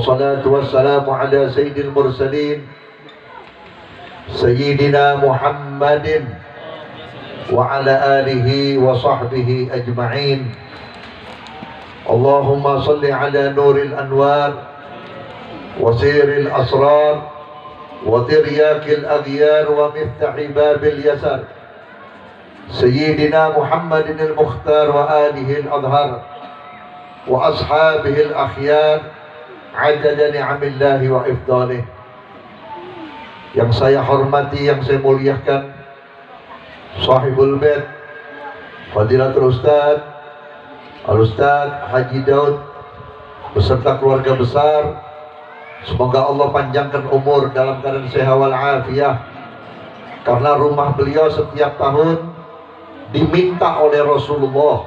والصلاة والسلام على سيد المرسلين سيدنا محمد وعلى آله وصحبه أجمعين. اللهم صل على نور الأنوار وسير الأسرار وترياك الأغيار ومفتح باب اليسار سيدنا محمد المختار وآله الأظهر وأصحابه الأخيار عدد نعم الله وإفضاله. Yang saya hormati, yang saya muliakan, Sahibul Bait Fadilatul Ustadz Al-Ustadz Haji Daud beserta keluarga besar, semoga Allah panjangkan umur dalam keadaan sehat wal afiah. Karena rumah beliau setiap tahun diminta oleh Rasulullah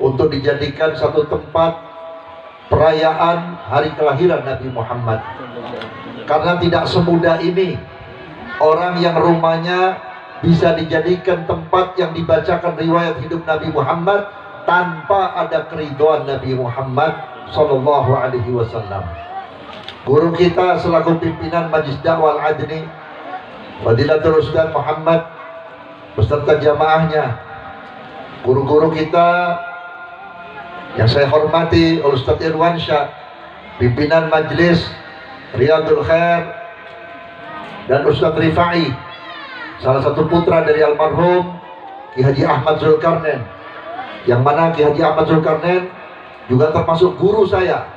untuk dijadikan satu tempat perayaan hari kelahiran Nabi Muhammad. Karena tidak semudah ini orang yang rumahnya bisa dijadikan tempat yang dibacakan riwayat hidup Nabi Muhammad tanpa ada keridhaan Nabi Muhammad Sallallahu Alaihi Wasallam. Guru kita selaku pimpinan Majlis Dakwah Al-Adni Fadilatul Ustadz Muhammad beserta jamaahnya, guru-guru kita yang saya hormati, Ustadz Irwansyah, pimpinan Majlis Riyadul Khair, dan Ustadz Rifai, salah satu putra dari almarhum Ki Haji Ahmad Zulkarnain, yang mana Ki Haji Ahmad Zulkarnain juga termasuk guru saya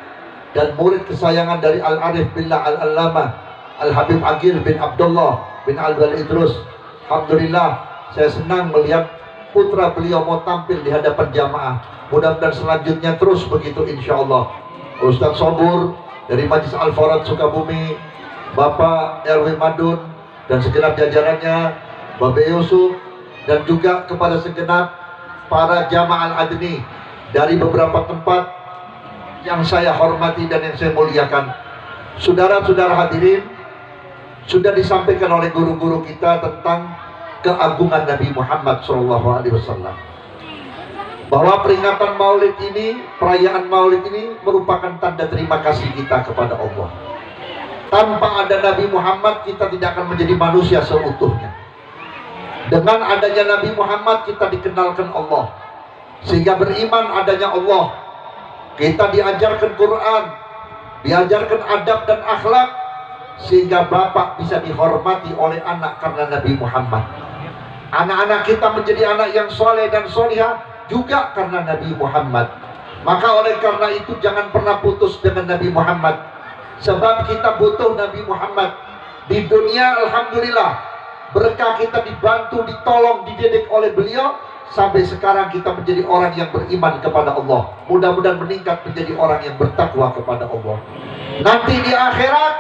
dan murid kesayangan dari Al-Arif Billah Al-Allamah Al-Habib Aqil bin Abdullah bin Al-Wali Idrus. Alhamdulillah, saya senang melihat putra beliau mau tampil di hadapan jamaah. Mudah-mudahan selanjutnya terus begitu insyaallah. Ustadz Sobur dari Majlis Al-Farad Sukabumi, Bapak RW Madun dan segenap jajarannya, Bapak Yusuf, dan juga kepada segenap para jamaah Al-Adni dari beberapa tempat yang saya hormati dan yang saya muliakan. Saudara-saudara hadirin, sudah disampaikan oleh guru-guru kita tentang keagungan Nabi Muhammad SAW, bahwa peringatan Maulid ini, perayaan Maulid ini merupakan tanda terima kasih kita kepada Allah. Tanpa ada Nabi Muhammad, kita tidak akan menjadi manusia seutuhnya. Dengan adanya Nabi Muhammad, kita dikenalkan Allah, sehingga beriman adanya Allah. Kita diajarkan Quran, diajarkan adab dan akhlak, sehingga bapak bisa dihormati oleh anak karena Nabi Muhammad. Anak-anak kita menjadi anak yang soleh dan solihah juga karena Nabi Muhammad. Maka oleh karena itu jangan pernah putus dengan Nabi Muhammad, sebab kita butuh Nabi Muhammad. Di dunia alhamdulillah berkah kita dibantu, ditolong, dididik oleh beliau, sampai sekarang kita menjadi orang yang beriman kepada Allah. Mudah-mudahan meningkat menjadi orang yang bertakwa kepada Allah. Nanti di akhirat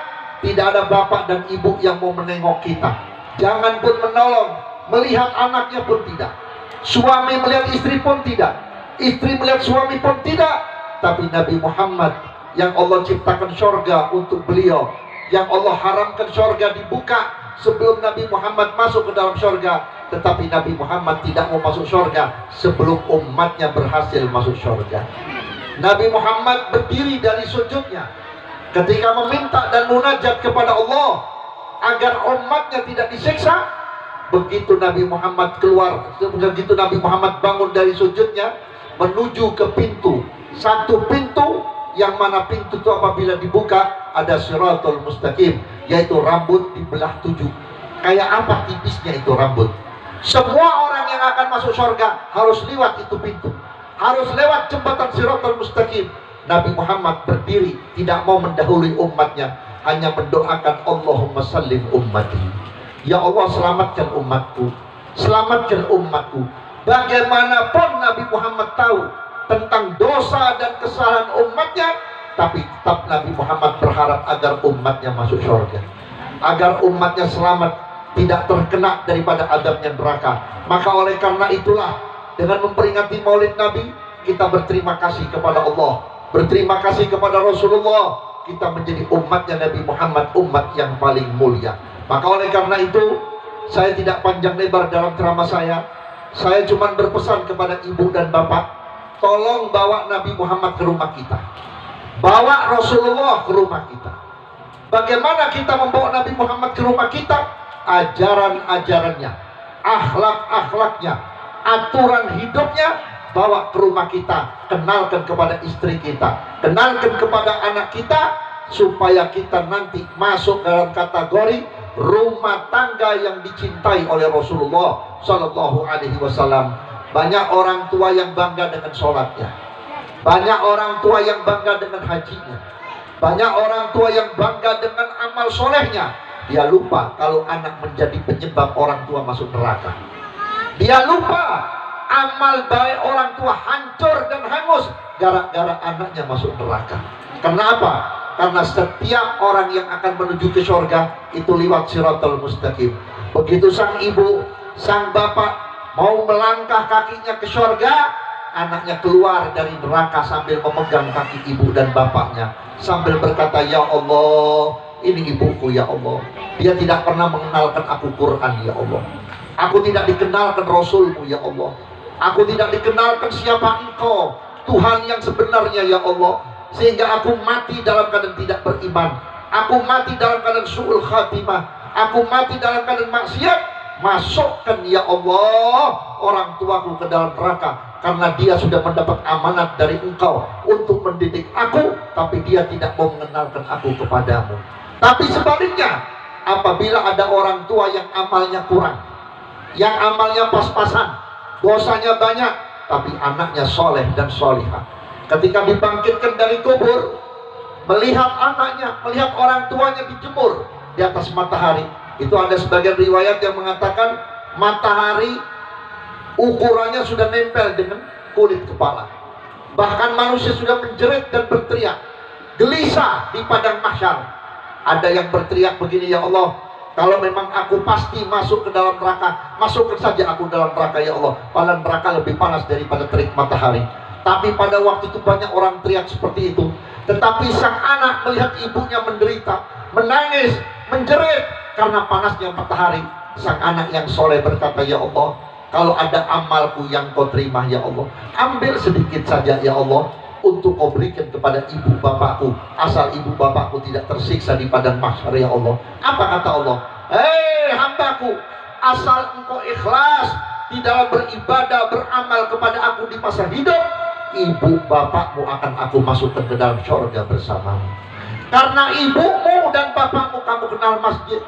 tidak ada bapak dan ibu yang mau menengok kita, jangan pun menolong, melihat anaknya pun tidak, suami melihat istri pun tidak, istri melihat suami pun tidak. Tapi Nabi Muhammad yang Allah ciptakan surga untuk beliau, yang Allah haramkan surga dibuka sebelum Nabi Muhammad masuk ke dalam surga. Tetapi Nabi Muhammad tidak mau masuk surga sebelum umatnya berhasil masuk surga. Nabi Muhammad berdiri dari sujudnya ketika meminta dan munajat kepada Allah agar umatnya tidak disiksa. Begitu Nabi Muhammad keluar, begitu Nabi Muhammad bangun dari sujudnya menuju ke pintu, satu pintu yang mana pintu itu apabila dibuka ada Shiratul Mustaqim, yaitu rambut dibelah 7. Kayak apa tipisnya itu rambut. Semua orang yang akan masuk surga harus lewat itu pintu, harus lewat jembatan Shiratul Mustaqim. Nabi Muhammad berdiri, tidak mau mendahului umatnya, hanya mendoakan Allahumma sallim ummati, ya Allah selamatkan umatku, selamatkan umatku. Bagaimanapun Nabi Muhammad tahu tentang dosa dan kesalahan umatnya, tapi tetap Nabi Muhammad berharap agar umatnya masuk surga, agar umatnya selamat, tidak terkena daripada adabnya neraka. Maka oleh karena itulah, dengan memperingati Maulid Nabi, kita berterima kasih kepada Allah, berterima kasih kepada Rasulullah. Kita menjadi umatnya Nabi Muhammad, umat yang paling mulia. Maka oleh karena itu, saya tidak panjang lebar dalam ceramah saya. Saya cuma berpesan kepada ibu dan bapak, tolong bawa Nabi Muhammad ke rumah kita. Bawa Rasulullah ke rumah kita. Bagaimana kita membawa Nabi Muhammad ke rumah kita? Ajaran-ajarannya, akhlak-akhlaknya, aturan hidupnya, bawa ke rumah kita. Kenalkan kepada istri kita, kenalkan kepada anak kita, supaya kita nanti masuk dalam kategori rumah tangga yang dicintai oleh Rasulullah Sallallahu Alaihi Wasallam. Banyak orang tua yang bangga dengan sholatnya, banyak orang tua yang bangga dengan hajinya, banyak orang tua yang bangga dengan amal solehnya. Dia lupa kalau anak menjadi penyebab orang tua masuk neraka. Dia lupa amal baik orang tua hancur dan hangus gara-gara anaknya masuk neraka. Kenapa? Karena setiap orang yang akan menuju ke surga itu lewat Shiratal Mustaqim. Begitu sang ibu, sang bapak mau melangkah kakinya ke surga, anaknya keluar dari neraka sambil memegang kaki ibu dan bapaknya, sambil berkata, ya Allah, ini ibuku ya Allah. Dia tidak pernah mengenalkan aku Quran ya Allah. Aku tidak dikenalkan Rasulmu ya Allah. Aku tidak dikenalkan siapa Engkau, Tuhan yang sebenarnya ya Allah. Sehingga aku mati dalam keadaan tidak beriman. Aku mati dalam keadaan su'ul khatimah. Aku mati dalam keadaan maksiat. Masukkan ya Allah orang tuaku ke dalam neraka, karena dia sudah mendapat amanat dari Engkau untuk mendidik aku, tapi dia tidak mau mengenalkan aku kepadamu. Tapi sebaliknya, apabila ada orang tua yang amalnya kurang, yang amalnya pas-pasan, dosanya banyak, tapi anaknya soleh dan solihah, ketika dibangkitkan dari kubur, melihat anaknya, melihat orang tuanya dijemur di atas matahari. Itu ada sebagian riwayat yang mengatakan matahari ukurannya sudah nempel dengan kulit kepala. Bahkan manusia sudah menjerit dan berteriak, gelisah di padang mahsyar. Ada yang berteriak begini, ya Allah, kalau memang aku pasti masuk ke dalam neraka, masukkan saja aku dalam neraka ya Allah. Padahal neraka lebih panas daripada terik matahari. Tapi pada waktu itu banyak orang teriak seperti itu. Tetapi sang anak melihat ibunya menderita, menangis, menjerit karena panasnya matahari. Sang anak yang soleh berkata, ya Allah, kalau ada amalku yang kau terima ya Allah, ambil sedikit saja ya Allah, untuk kau berikan kepada ibu bapakku, asal ibu bapakku tidak tersiksa di padang mahsyar ya Allah. Apa kata Allah? Hei hambaku, asal engkau ikhlas di dalam beribadah, beramal kepada aku di masa hidup, ibu bapakmu akan aku masukkan ke dalam surga bersamamu. Karena ibumu dan bapakmu kamu kenal masjid,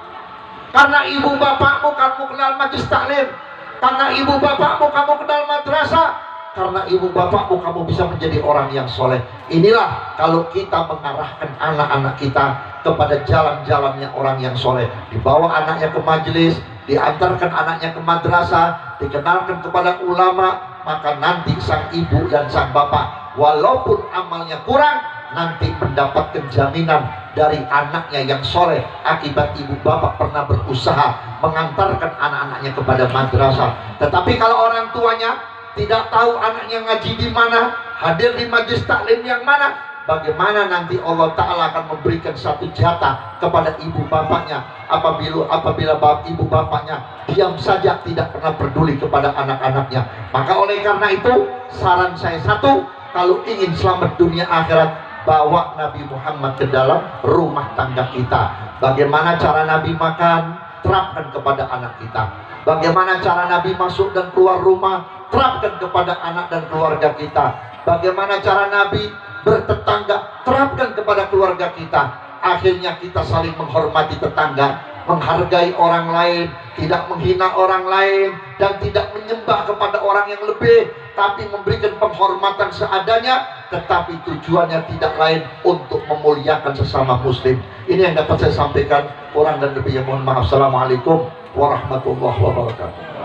karena ibu bapakmu kamu kenal majlis taklim, karena ibu bapakmu kamu kenal madrasah, karena ibu bapakmu kamu bisa menjadi orang yang soleh. Inilah kalau kita mengarahkan anak-anak kita kepada jalan-jalannya orang yang soleh. Dibawa anaknya ke majelis, diantarkan anaknya ke madrasah, dikenalkan kepada ulama, maka nanti sang ibu dan sang bapak walaupun amalnya kurang, nanti mendapatkan jaminan dari anaknya yang soleh akibat ibu bapak pernah berusaha mengantarkan anak-anaknya kepada madrasah. Tetapi kalau orang tuanya tidak tahu anaknya ngaji di mana, hadir di majlis taklim yang mana, bagaimana nanti Allah Ta'ala akan memberikan satu jatah kepada ibu bapaknya apabila ibu bapaknya diam saja, tidak pernah peduli kepada anak-anaknya. Maka oleh karena itu, saran saya satu, kalau ingin selamat dunia akhirat, bawa Nabi Muhammad ke dalam rumah tangga kita. Bagaimana cara Nabi makan, terapkan kepada anak kita. Bagaimana cara Nabi masuk dan keluar rumah, terapkan kepada anak dan keluarga kita. Bagaimana cara Nabi bertetangga, terapkan kepada keluarga kita. Akhirnya kita saling menghormati tetangga, menghargai orang lain, tidak menghina orang lain, dan tidak menyembah kepada orang yang lebih, tapi memberikan penghormatan seadanya, tetapi tujuannya tidak lain untuk memuliakan sesama muslim. Ini yang dapat saya sampaikan. Kurang dan lebihnya mohon maaf. Assalamualaikum warahmatullahi wabarakatuh.